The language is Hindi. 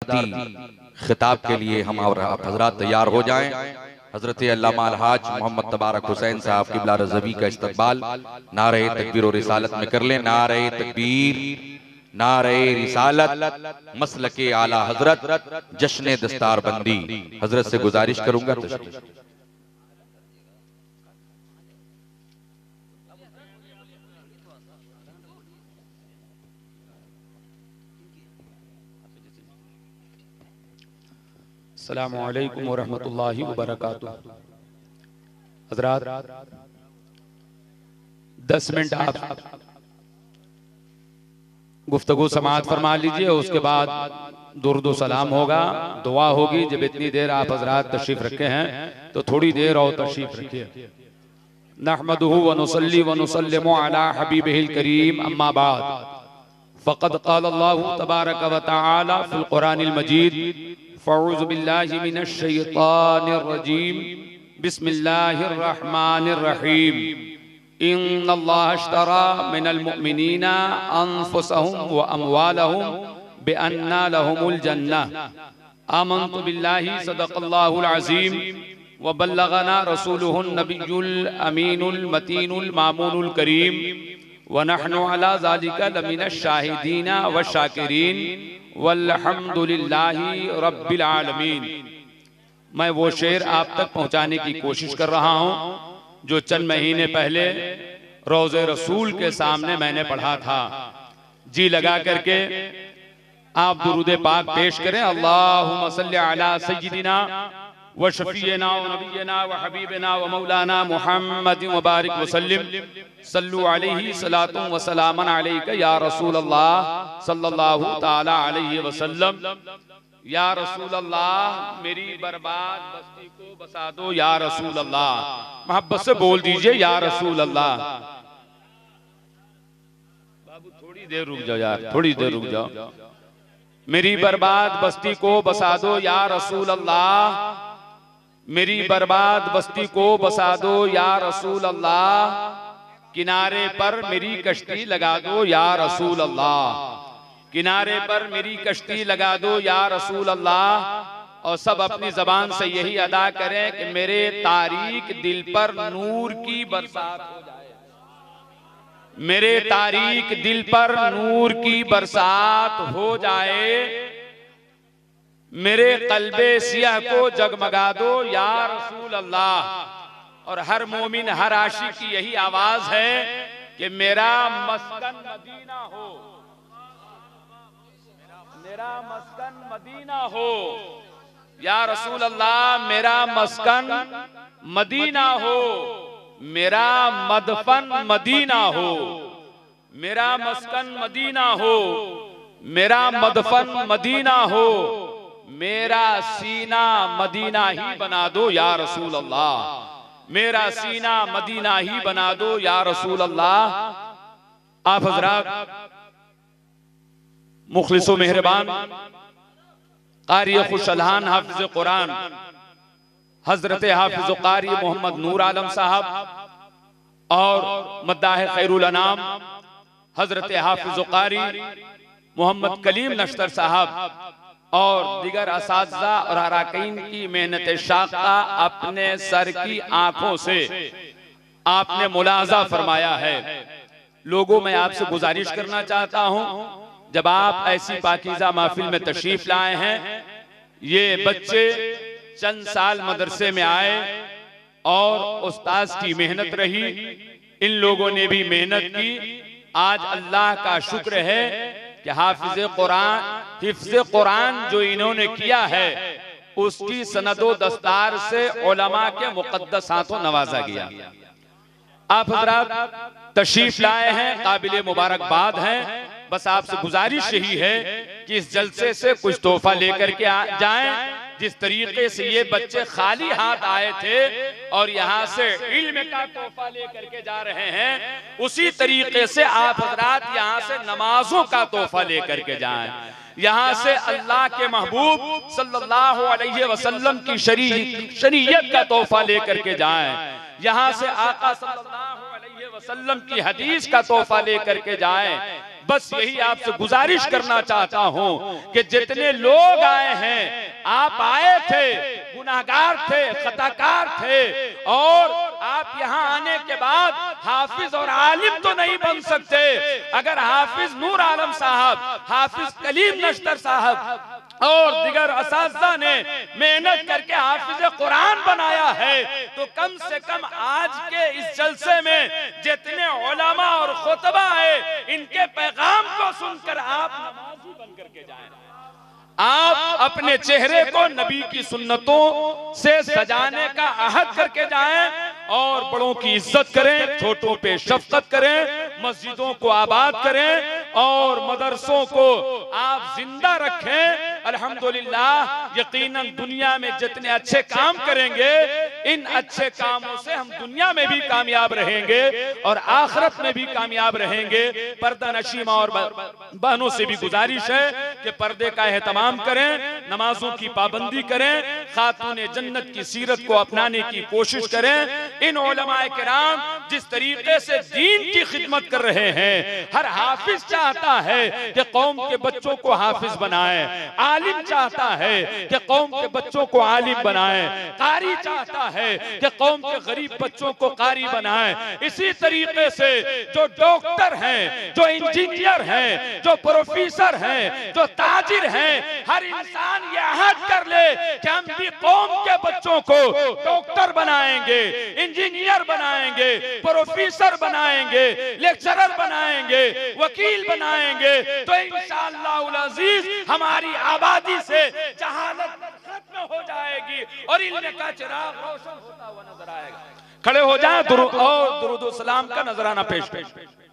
सदारती खिताब के लिए हम और आप हजरात तैयार हो जाएं। हजरत अल्लामा अलहाज मोहम्मद तबारक हुसैन साहब क़िबला रज़वी का इस्तकबाल नारे तकबीर और रिसालत में कर लें। नारे तकबीर, नारे रिसालत, मसलके आला हजरत, जश्न दस्तार बंदी। हजरत से गुजारिश करूंगा तशरीफ। अस्सलामु अलैकुम वरहमतुल्लाहि वबरकातुहू। हज़रात 10 मिनट आप गुफ्तगू समाअत फरमा लीजिए, उसके बाद दुरूद सलाम होगा, दुआ होगी। जब इतनी देर आप हज़रात तशरीफ रखे हैं तो थोड़ी देर और तशरीफ रखिए। नहमदुहु व नुसल्ली व नुसल्लिमु अला हबीबिहिल करीम, अम्मा बाद फ़क़द क़ाल अल्लाहु तबारक व तआला फ़िल क़ुरानिल मजीद फ़अऊज़ु बिल्लाहि मिनश शैतानिर रजीम, बिस्मिल्लाहिर रहमानिर रहीम। इन्नल्लाह अश्तरा मिनल मुअमिनीना अनफुसहुम व अमवालहुम बिअन्ना लहुमुल जन्नह। आमन्तु बिल्लाहि सदक़ल्लाहुल अज़ीम व बल्लगना रसूलुहुन नबियुल अमीनुल मतीनुल मामूनुल करीम व नहनु अला ज़ालिका लमिनश शाहिदीना व शाकिरीन वल्हम्दुलिल्लाहि रब्बिल आलमीन। मैं वो शेर आप तक पहुंचाने की कोशिश कर रहा हूं जो चंद महीने पहले रोज़े रसूल के सामने मैंने पढ़ा था। जी लगा करके आप दुरूद पाक पेश करें। अल्लाहुम्मा सल्ली अला सय्यिदिना व शफीना व नबीना व हबीबना व मौलाना मुहम्मद व बारिक व सल्लिम सल्लु अलैहि सलातुम व सलामन अलैका या रसूल अल्लाह सल्लल्लाहु ताला अलैहि वसल्लम। या रसूल अल्लाह मेरी बर्बाद बस्ती को बसा दो या रसूल अल्लाह। मोहब्बत से बोल दीजिए या रसूल अल्लाह। बाबू थोड़ी देर रुक जाओ यार, थोड़ी देर रुक जाओ। मेरी बर्बाद बस्ती को बसा दो या रसूल अल्लाह, मेरी बर्बाद बस्ती को बसा दो या रसूल अल्लाह। किनारे पर मेरी कश्ती लगा दो या रसूल अल्लाह, किनारे पर मेरी कश्ती लगा दो या रसूल अल्लाह। और सब अपनी जबान से यही अदा करें कि मेरे तारीक दिल पर नूर की बरसात हो जाए, मेरे तारीक दिल पर नूर की बरसात हो जाए। मेरे कल्बे सियाह को जगमगा दो या रसूल अल्लाह। और हर मोमिन हर आशिक की यही आवाज है कि मेरा मस्कन मदीना हो, मेरा मस्कन मदीना हो या रसूल अल्लाह। मेरा मस्कन मदीना हो, मेरा मदफन मदीना हो, मेरा मस्कन मदीना हो, मेरा मदफन मदीना हो। मेरा सीना मदीना ही बना दो या रसूल अल्लाह, मेरा सीना मदीना ही बना दो या रसूल अल्लाह। आप हजरात मुखलिसो मेहरबान कारी खुशलहान हाफिज कुरान हजरत हाफिज कारी मोहम्मद नूर आलम साहब और मद्दाह खैरुल अनाम हजरत हाफिज कारी मोहम्मद कलीम नश्तर साहब और दिगर असातिज़ा और अराकीन की मेहनत शाक़ा अपने सर की आंखों से आपने मुलाजा फरमाया है। लोगों में आपसे गुजारिश करना चाहता हूं, जब आप ऐसी पाकीज़ा महफिल में तशरीफ लाए हैं, ये बच्चे चंद साल मदरसे में आए और उस्ताद की मेहनत रही, इन लोगों ने भी मेहनत की। आज अल्लाह का शुक्र है कि हाफिज कुरान जो इन्होंने किया है उसकी सनदो दस्तार से उलमा के मुक़द्दस हाथों नवाजा गया। आप हज़रात तशरीफ लाए हैं, काबिल मुबारकबाद हैं। बस आपसे गुजारिश यही है कि इस जलसे से कुछ तोहफा लेकर के जाएं। जिस तरीके से ये बच्चे खाली हाथ आए थे और यहाँ से इल्म का तोहफा लेकर के जा रहे हैं, उसी तरीके से आप हज़रात यहाँ से नमाजों का तोहफा लेकर के जाएं। यहाँ से अल्लाह के महबूब सल्लल्लाहु अलैहि वसल्लम की शरीयत का तोहफा लेकर के जाएं। यहाँ से आका सल्लल्लाहु अलैहि वसल्लम की हदीस का तोहफा लेकर के जाएं। बस यही आपसे गुजारिश करना चाहता हूं कि जितने लोग आए हैं, आप आए थे, गुनाहगार थे, खताकार थे, और आप यहाँ आने के बाद हाफिज और आलिम तो नहीं बन सकते। अगर हाफिज नूर आलम साहब, हाफिज कलीम नश्तर साहब और दिगर असातिज़ा ने मेहनत करके हाफिज कुरान बनाया है, तो कम से कम आज के इस जलसे में जितने उलमा और खुतबा है, इनके पैगाम को सुनकर आप नमाजी बन करके जाएं। आप अपने चेहरे को नबी की सुन्नतों से सजाने का अहद करके जाएं और बड़ों की इज्जत करें, छोटों पे शफकत करें, मस्जिदों को आबाद करें और मदरसों को आप जिंदा रखें। अल्हम्दुलिल्लाह, यकीनन दुनिया में जितने अच्छे काम करेंगे, इन अच्छे कामों से हम दुनिया में भी कामयाब रहेंगे और आखिरत में भी कामयाब रहेंगे। पर्दा नशीमा और बहनों से भी गुजारिश है कि पर्दे का एहतमाम करें, नमाजों की पाबंदी करें, खातूने जन्नत की सीरत को अपनाने की कोशिश करें। इन उलमाए किराम जिस तरीके से दीन की खिदमत कर रहे हैं, हर हाफिज चाहता है कि कौम के बच्चों को हाफिज बनाए, आलिम चाहता है कि कौम के बच्चों को आलिम बनाए, कारी चाहता है कि कौम के गरीब बच्चों को कारी बनाए। इसी तरीके से जो डॉक्टर हैं, जो इंजीनियर हैं, जो प्रोफेसर हैं, जो ताजिर हैं, हर इंसान ये अहद कर ले कि हम भी कौम के बच्चों को डॉक्टर बनाएंगे, इंजीनियर बनाएंगे, प्रोफेसर बनाएंगे, लेक्चरर बनाएंगे, वकील बनाएंगे, तो इंशाअल्लाह अज़ीज हमारी आबादी से जहालत खत्म हो जाएगी और इल्म का चिराग रोशन होता हुआ नजर आएगा। खड़े हो जाएं और दुरूद व सलाम का नजराना पेश करें।